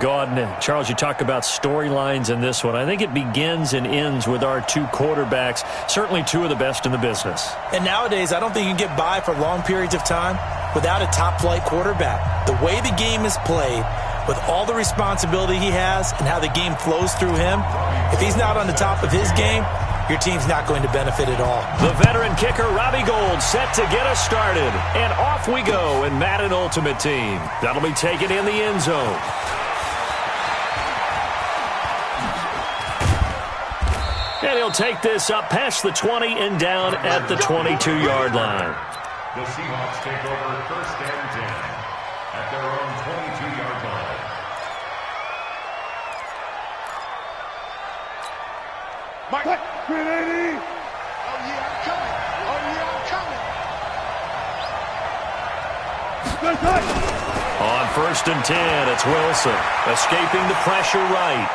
Go on, Charles, you talk about storylines in this one. I think it begins and ends with our two quarterbacks, certainly two of the best in the business. And nowadays, I don't think you can get by for long periods of time without a top-flight quarterback. The way the game is played, with all the responsibility he has and how the game flows through him, if he's not on the top of his game, your team's not going to benefit at all. The veteran kicker, Robbie Gould, set to get us started. And off we go in Madden Ultimate Team. That'll be taken in the end zone. And he'll take this up past the 20 and down at the 22-yard line. The Seahawks take over first and 10 at their own 22-yard line. Mike, 380. Oh, yeah, I'm coming. Oh, yeah, I'm coming. On first and 10, it's Wilson, escaping the pressure right.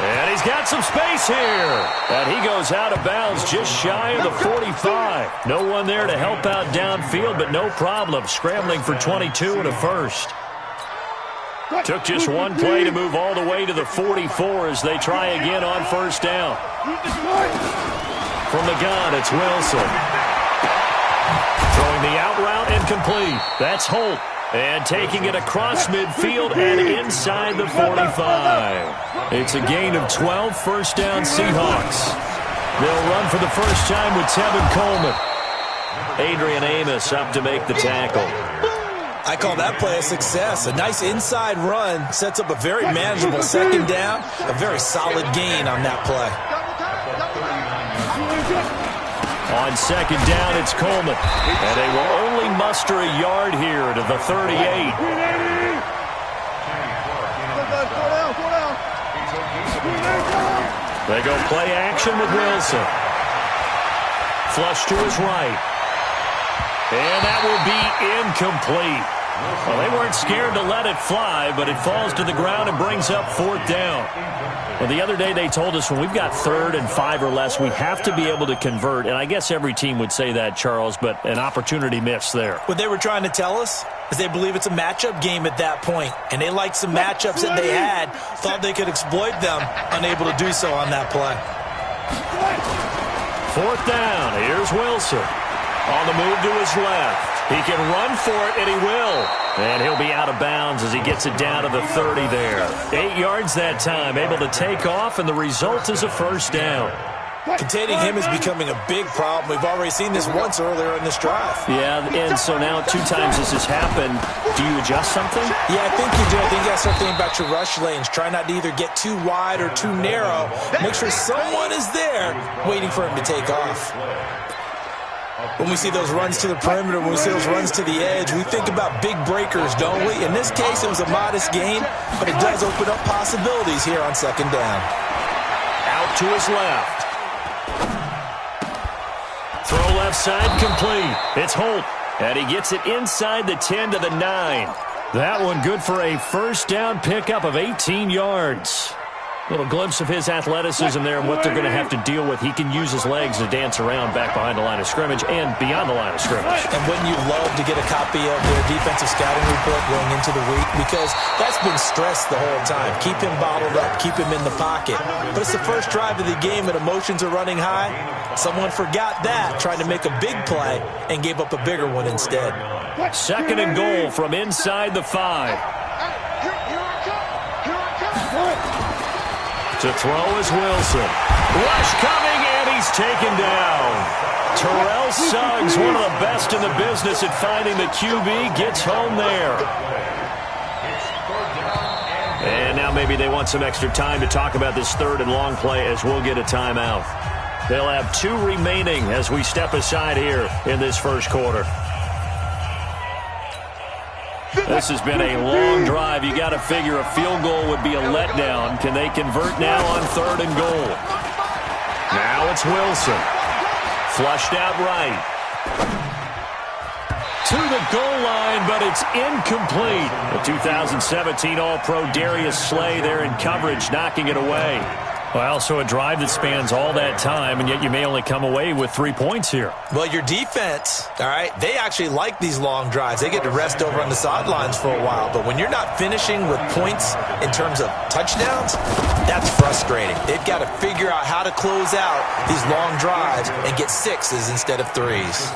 And he's got some space here. And he goes out of bounds just shy of the 45. No one there to help out downfield, but no problem. Scrambling for 22 and a first. Took just one play to move all the way to the 44 as they try again on first down. From the gun, it's Wilson. Throwing the out route incomplete. That's Holt. And taking it across midfield and inside the 45. It's a gain of 12, first down Seahawks. They'll run for the first time with Tevin Coleman. Adrian Amos up to make the tackle. I call that play a success. A nice inside run sets up a very manageable second down. A very solid gain on that play. On second down, it's Coleman. And they will only muster a yard here to the 38. They go play action with Wilson. Flush to his right. And that will be incomplete. Well, they weren't scared to let it fly, but it falls to the ground and brings up fourth down. Well, the other day they told us when we've got 3rd and 5 or less, we have to be able to convert. And I guess every team would say that, Charles, but an opportunity missed there. What they were trying to tell us is they believe it's a matchup game at that point. And they liked some matchups that they had, thought they could exploit them, unable to do so on that play. Fourth down, here's Wilson. On the move to his left. He can run for it, and he will. And he'll be out of bounds as he gets it down to the 30 there. 8 yards that time, able to take off, and the result is a first down. Containing him is becoming a big problem. We've already seen this once earlier in this drive. Yeah, and so now 2 times this has happened. Do you adjust something? Yeah, I think you do. I think you got something about your rush lanes. Try not to either get too wide or too narrow. Make sure someone is there waiting for him to take off. When we see those runs to the perimeter, when we see those runs to the edge, we think about big breakers, don't we? In this case, it was a modest gain, but it does open up possibilities here on second down. Out to his left. Throw left side complete. It's Holt, and he gets it inside the 10 to the 9. That one good for a first down pickup of 18 yards. Little glimpse of his athleticism there and what they're going to have to deal with. He can use his legs to dance around back behind the line of scrimmage and beyond the line of scrimmage. And wouldn't you love to get a copy of their defensive scouting report going into the week? Because that's been stressed the whole time. Keep him bottled up. Keep him in the pocket. But it's the first drive of the game and emotions are running high. Someone forgot that, trying to make a big play, and gave up a bigger one instead. Second and goal from inside the 5. To throw is Wilson. Rush coming, and he's taken down. Terrell Suggs, one of the best in the business at finding the QB, gets home there. And now maybe they want some extra time to talk about this third and long play as we'll get a timeout. They'll have 2 remaining as we step aside here in this first quarter. This has been a long drive. You got to figure a field goal would be a letdown. Can they convert now on 3rd and goal? Now it's Wilson. Flushed out right. To the goal line, but it's incomplete. The 2017 All-Pro Darius Slay there in coverage, knocking it away. Well, so a drive that spans all that time, and yet you may only come away with 3 points here. Well, your defense, all right, they actually like these long drives. They get to rest over on the sidelines for a while. But when you're not finishing with points in terms of touchdowns, that's frustrating. They've got to figure out how to close out these long drives and get 6s instead of 3s.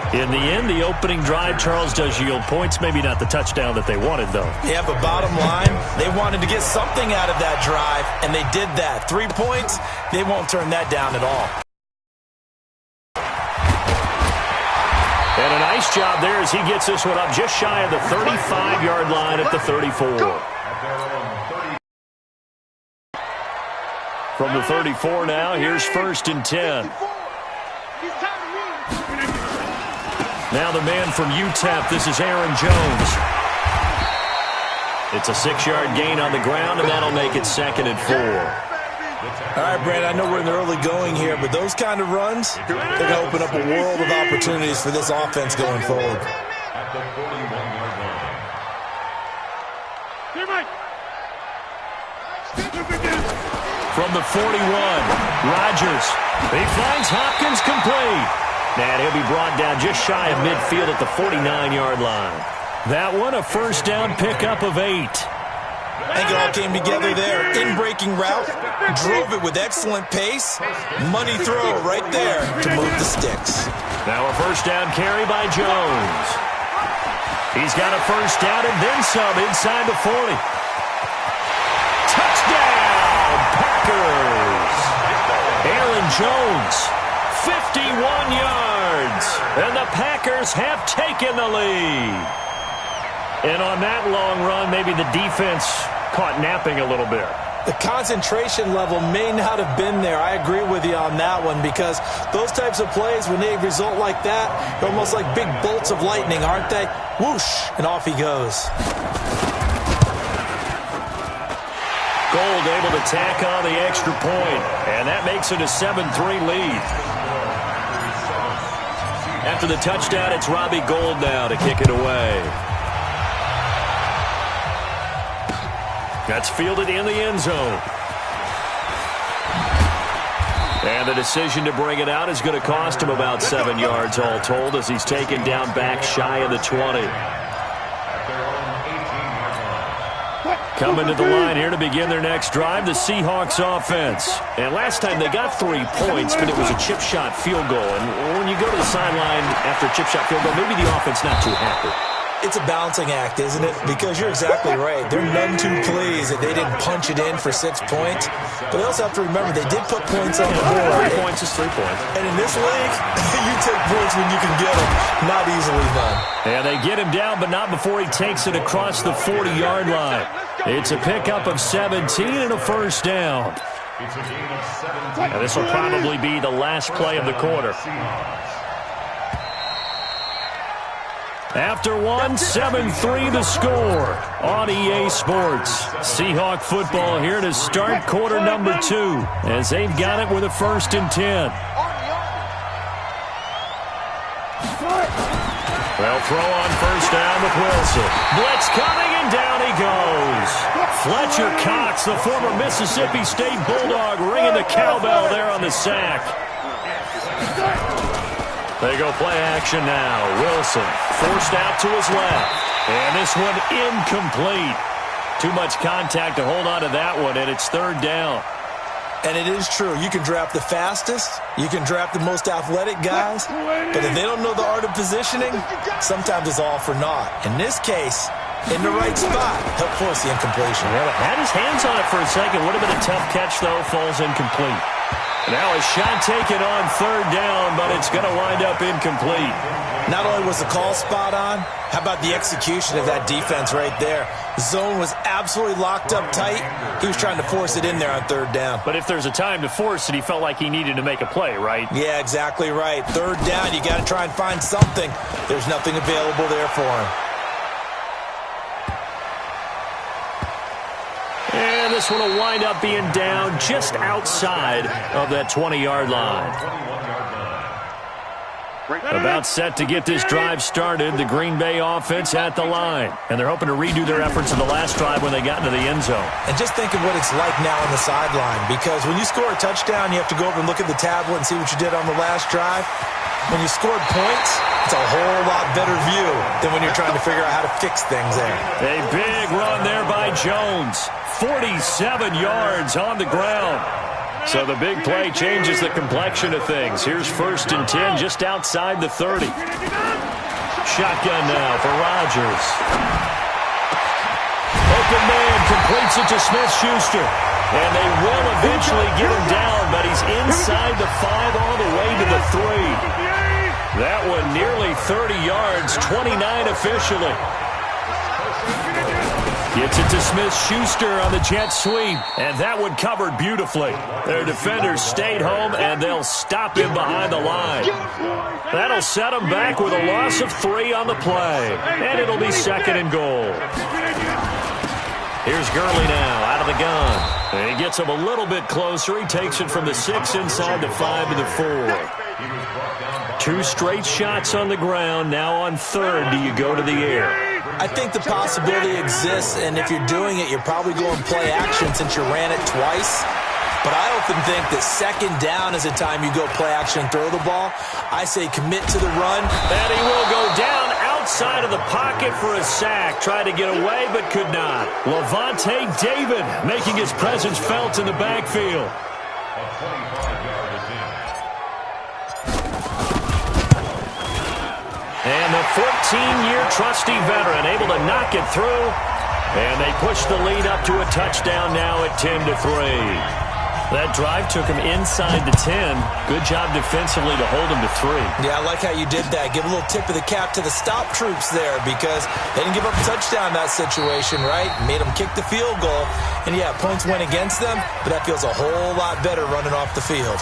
In the end, the opening drive, Charles, does yield points. Maybe not the touchdown that they wanted, though. Yeah, but bottom line, they wanted to get something out of that drive, and they did that. 3 points, they won't turn that down at all. And a nice job there as he gets this one up just shy of the 35-yard line at the 34. From the 34 now, here's 1st and 10. Now the man from UTEP, this is Aaron Jones. It's a 6-yard gain on the ground, and that'll make it 2nd and 4. All right, Brandon, I know we're in the early going here, but those kind of runs, they're going to open up a world of opportunities for this offense going forward. At the 41-yard line. From the 41, Rodgers. He finds Hopkins complete. And he'll be brought down just shy of midfield at the 49-yard line. That one, a 1st down pickup of 8. I think it all came together there. In-breaking route, drove it with excellent pace. Money throw right there to move the sticks. Now a 1st down carry by Jones. He's got a 1st down and then some inside the 40. Touchdown, Packers! Aaron Jones, 51 yards, and the Packers have taken the lead. And on that long run, maybe the defense caught napping a little bit. The concentration level may not have been there. I agree with you on that one, because those types of plays, when they result like that, they're almost like big bolts of lightning, aren't they? Whoosh, and off he goes. Gold able to tack on the extra point, and that makes it a 7-3 lead. After the touchdown, it's Robbie Gould now to kick it away. That's fielded in the end zone. And the decision to bring it out is going to cost him about 7 yards all told, as he's taken down back shy of the 20. Coming to the line here to begin their next drive, the Seahawks offense. And last time they got 3 points, but it was a chip shot field goal. And when you go to the sideline after a chip shot field goal, maybe the offense not too happy. It's a balancing act, isn't it? Because you're exactly right. They're none too pleased that they didn't punch it in for 6 points. But they also have to remember they did put points on the board. 3 points is 3 points. And in this league, you take points when you can get them. Not easily done. And they get him down, but not before he takes it across the 40-yard line. It's a pickup of 17 and a 1st down. And this will probably be the last play of the quarter. After one, 7-3 the score on EA Sports. Seahawk football here to start quarter number 2, as they've got it with a 1st and 10. Well, throw on 1st down with Wilson. Blitz coming, and down he goes. Fletcher Cox, the former Mississippi State Bulldog, ringing the cowbell there on the sack. They go play action now. Wilson forced out to his left. And this one incomplete. Too much contact to hold on to that one, and it's 3rd down. And it is true. You can draft the fastest. You can draft the most athletic guys. But if they don't know the art of positioning, sometimes it's all for naught. In this case, in the right spot, help force the incompletion. Well, had his hands on it for a second. Would have been a tough catch, though. Falls incomplete. Now a shot taken on 3rd down, but it's going to wind up incomplete. Not only was the call spot on, how about the execution of that defense right there? The zone was absolutely locked up tight. He was trying to force it in there on 3rd down. But if there's a time to force it, he felt like he needed to make a play, right? Yeah, exactly right. 3rd down, you got to try and find something. There's nothing available there for him. And this one will wind up being down just outside of that 20-yard line. About set to get this drive started, the Green Bay offense at the line. And they're hoping to redo their efforts in the last drive when they got into the end zone. And just think of what it's like now on the sideline, because when you score a touchdown, you have to go over and look at the tablet and see what you did on the last drive. When you scored points, it's a whole lot better view than when you're trying to figure out how to fix things there. A big run there by Jones. 47 yards on the ground. So the big play changes the complexion of things. Here's 1st and 10 just outside the 30. Shotgun now for Rodgers. Open man completes it to Smith-Schuster. And they will eventually get him down, but he's inside the 5 all the way to the 3. That one nearly 30 yards, 29 officially. Gets it to Smith-Schuster on the jet sweep, and that one covered beautifully. Their defenders stayed home, and they'll stop him behind the line. That'll set him back with a loss of 3 on the play, and it'll be 2nd and goal. Here's Gurley now out of the gun. And he gets him a little bit closer. He takes it from the 6 inside the 5 to the 4. 2 straight shots on the ground. Now on 3rd, do you go to the air? I think the possibility exists, and if you're doing it, you're probably going play action since you ran it twice. But I often think that 2nd down is the time you go play action and throw the ball. I say commit to the run. And he will go down outside of the pocket for a sack. Tried to get away, but could not. Levante David making his presence felt in the backfield. And the 14-year trusty veteran able to knock it through. And they push the lead up to a touchdown now at 10-3. That drive took him inside the 10. Good job defensively to hold him to 3. Yeah, I like how you did that. Give a little tip of the cap to the stop troops there, because they didn't give up a touchdown in that situation, right? Made them kick the field goal. And, yeah, points went against them, but that feels a whole lot better running off the field.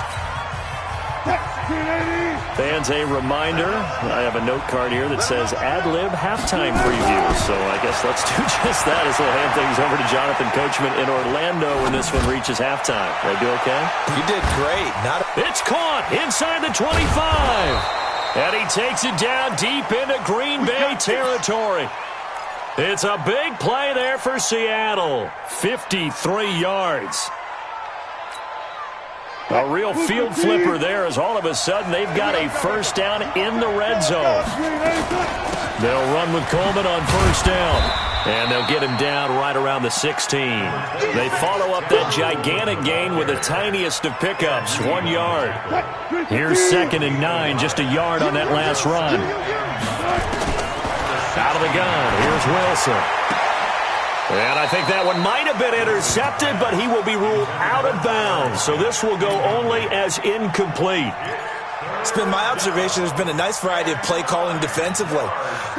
Fans, a reminder, I have a note card here that says ad-lib halftime preview. So I guess let's do just that as we'll hand things over to Jonathan Coachman in Orlando when this one reaches halftime. Did I do okay? You did great. It's caught inside the 25. And he takes it down deep into Green Bay territory. It's a big play there for Seattle. 53 yards. A real field flipper there as all of a sudden they've got a 1st down in the red zone. They'll run with Coleman on 1st down. And they'll get him down right around the 16. They follow up that gigantic gain with the tiniest of pickups, 1 yard. Here's 2nd and 9, just a yard on that last run. Out of the gun, here's Wilson. And I think that one might have been intercepted, but he will be ruled out of bounds. So this will go only as incomplete. It's been my observation there's been a nice variety of play calling defensively.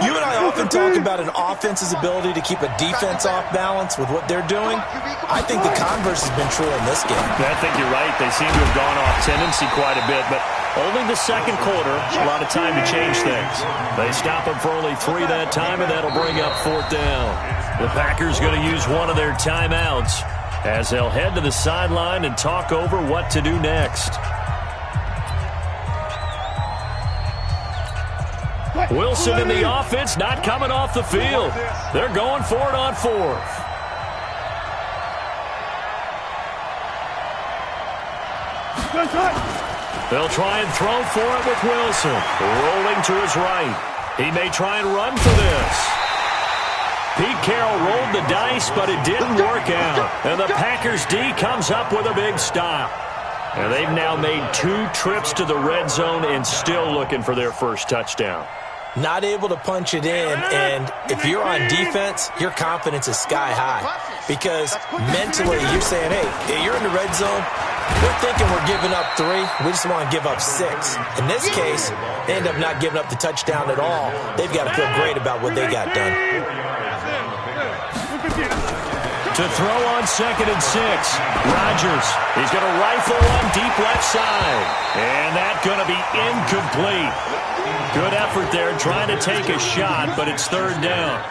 You and I often talk about an offense's ability to keep a defense off balance with what they're doing. I think the converse has been true in this game. I think you're right. They seem to have gone off tendency quite a bit, but only the 2nd quarter, a lot of time to change things. They stop him for only 3 that time, and that'll bring up 4th down. The Packers going to use one of their timeouts as they'll head to the sideline and talk over what to do next. Wilson in the offense, not coming off the field. They're going for it on 4th. They'll try and throw for it with Wilson. Rolling to his right. He may try and run for this. Pete Carroll rolled the dice, but it didn't work out. And the Packers D comes up with a big stop. And they've now made 2 trips to the red zone and still looking for their 1st touchdown. Not able to punch it in, and if you're on defense, your confidence is sky high. Because mentally, you're saying, hey, you're in the red zone. We're thinking we're giving up 3. We just want to give up 6. In this case, they end up not giving up the touchdown at all. They've got to feel great about what they got done. To throw on 2nd and 6. Rodgers. He's going to rifle one deep left side. And that's going to be incomplete. Good effort there trying to take a shot, but it's 3rd down.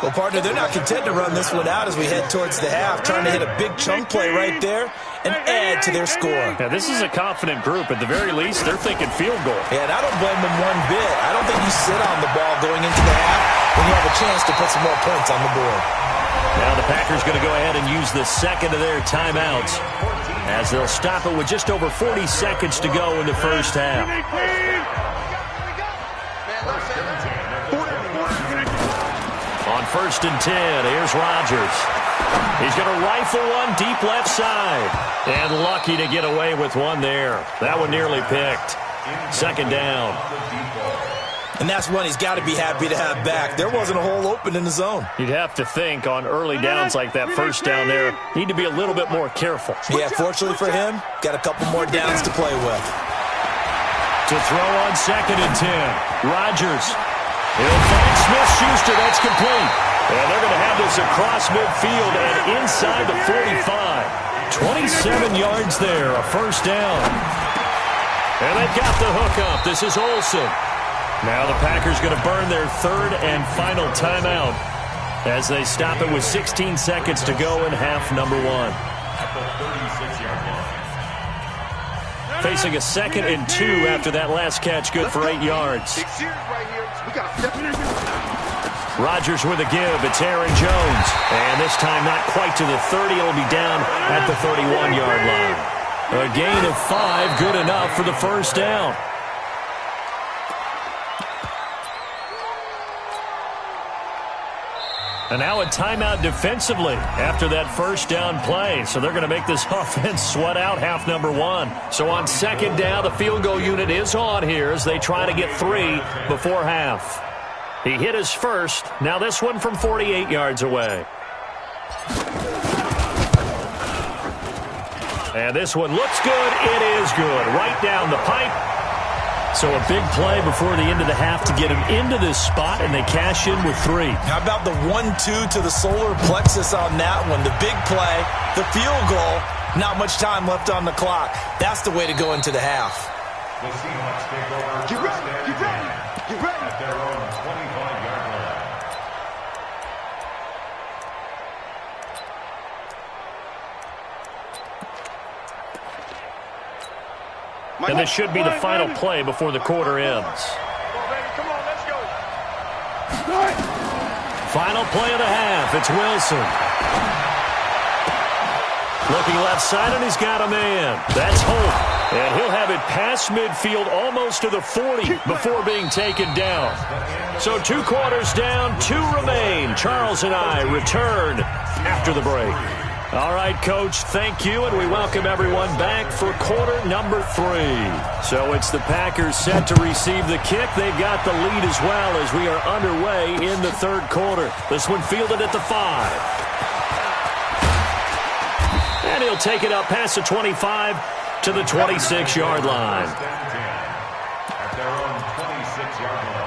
Well, partner, they're not content to run this one out as we head towards the half, trying to hit a big chunk play right there and add to their score. Yeah, this is a confident group. At the very least, they're thinking field goal. Yeah, and I don't blame them one bit. I don't think you sit on the ball going into the half when you have a chance to put some more points on the board. Now the Packers going to go ahead and use the second of their timeouts as they'll stop it with just over 40 seconds to go in the first half. On 1st and 10, here's Rodgers. He's going to rifle one deep left side. And lucky to get away with one there. That one nearly picked. 2nd down. And that's one he's got to be happy to have back. There wasn't a hole open in the zone. You'd have to think on early downs like that first down there, need to be a little bit more careful. Yeah, fortunately for him, got a couple more downs to play with. To throw on 2nd and 10. Rodgers. He'll find Smith-Schuster. That's complete. And they're going to have this across midfield and inside the 45. 27 yards there, a first down. And they've got the hook up. This is Olsen. Now the Packers going to burn their 3rd and final timeout as they stop it with 16 seconds to go in half number 1. At the 36-yard line. Facing a 2nd and 2 after that last catch, good for 8 yards. Rodgers with a give. It's Aaron Jones. And this time not quite to the 30. It'll be down at the 31-yard line. A gain of 5, good enough for the first down. And now a timeout defensively after that first down play. So they're going to make this offense sweat out half number 1. So on 2nd down, the field goal unit is on here as they try to get 3 before half. He hit his first. Now this one from 48 yards away. And this one looks good. It is good. Right down the pipe. So a big play before the end of the half to get him into this spot, and they cash in with 3. How about the 1-2 to the solar plexus on that one? The big play, the field goal, not much time left on the clock. That's the way to go into the half. The Seahawks take over. Get ready, get ready, get ready. At their own 25-yard line. And this should be the final play before the quarter ends. Come on, let's go. Final play of the half. It's Wilson. Looking left side, and he's got a man. That's Holt. And he'll have it past midfield almost to the 40 before being taken down. So 2 quarters down, 2 remain. Charles and I return after the break. All right, Coach, thank you, and we welcome everyone back for quarter number 3. So it's the Packers set to receive the kick. They've got the lead as well as we are underway in the 3rd quarter. This one fielded at the 5. And he'll take it up past the 25 to the 26-yard line. At their own 26-yard line.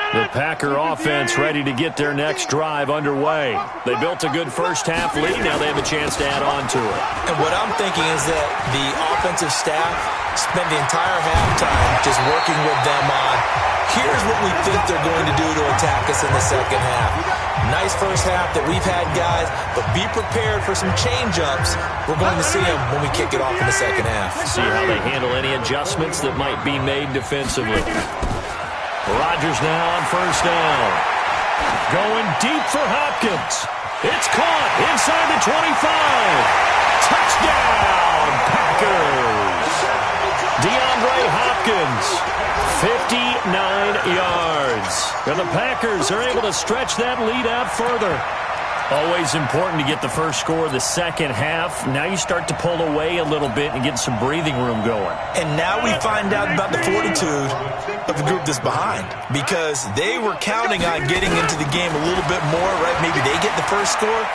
The Packer offense ready to get their next drive underway. They built a good first half lead. Now they have a chance to add on to it. And what I'm thinking is that the offensive staff spent the entire halftime just working with them on, here's what we think they're going to do to attack us in the second half. Nice first half that we've had, guys, but be prepared for some change-ups. We're going to see them when we kick it off in the second half. See how they handle any adjustments that might be made defensively. Rodgers now on first down. Going deep for Hopkins. It's caught inside the 25. Touchdown, Packers. DeAndre Hopkins, 59 yards. And the Packers are able to stretch that lead out further. Always important to get the first score of the second half. Now you start to pull away a little bit and get some breathing room going. And now we find out about the fortitude of the group that's behind, because they were counting on getting into the game a little bit more, right? Maybe they get the first score.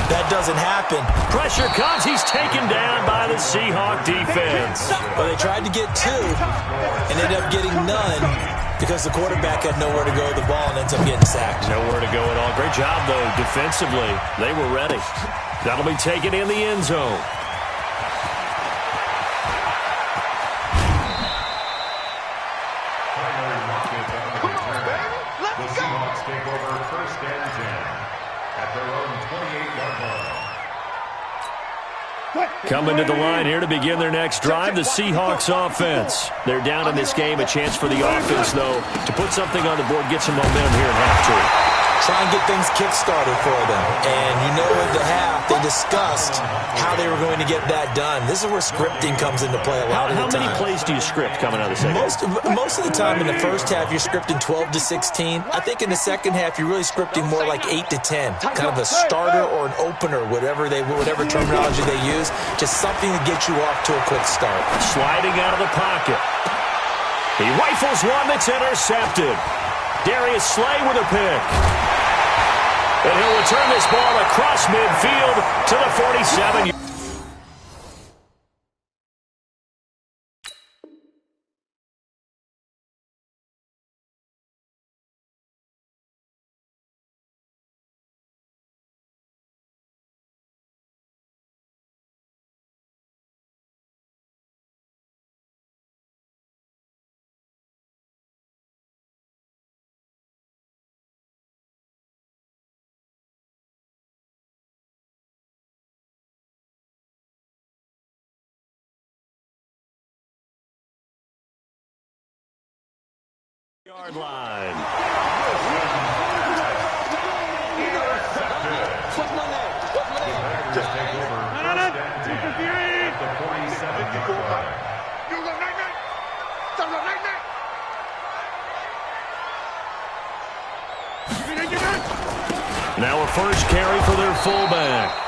That doesn't happen. Pressure comes. He's taken down by the Seahawk defense. Well, they tried to get 2 and ended up getting none because the quarterback had nowhere to go with the ball and ends up getting sacked. Nowhere to go at all. Great job, though, defensively. They were ready. That'll be taken in the end zone. take over first and 10 at their own 28-yard line. Coming to the line here to begin their next drive, the Seahawks offense. They're down in this game. A chance for the offense, though, to put something on the board, get some momentum here in half two. Try and get things kick-started for them. And you know at the half, they discussed how they were going to get that done. This is where scripting comes into play a lot of the time. How many plays do you script coming out of the second half? Most of the time in the first half, you're scripting 12 to 16. I think in the second half, you're really scripting more like 8 to 10. Kind of a starter or an opener, whatever terminology they use. Just something to get you off to a quick start. Sliding out of the pocket. He rifles one that's intercepted. Darius Slay with a pick. And he'll return this ball across midfield to the 47. Yard line. Now a first carry for their fullback.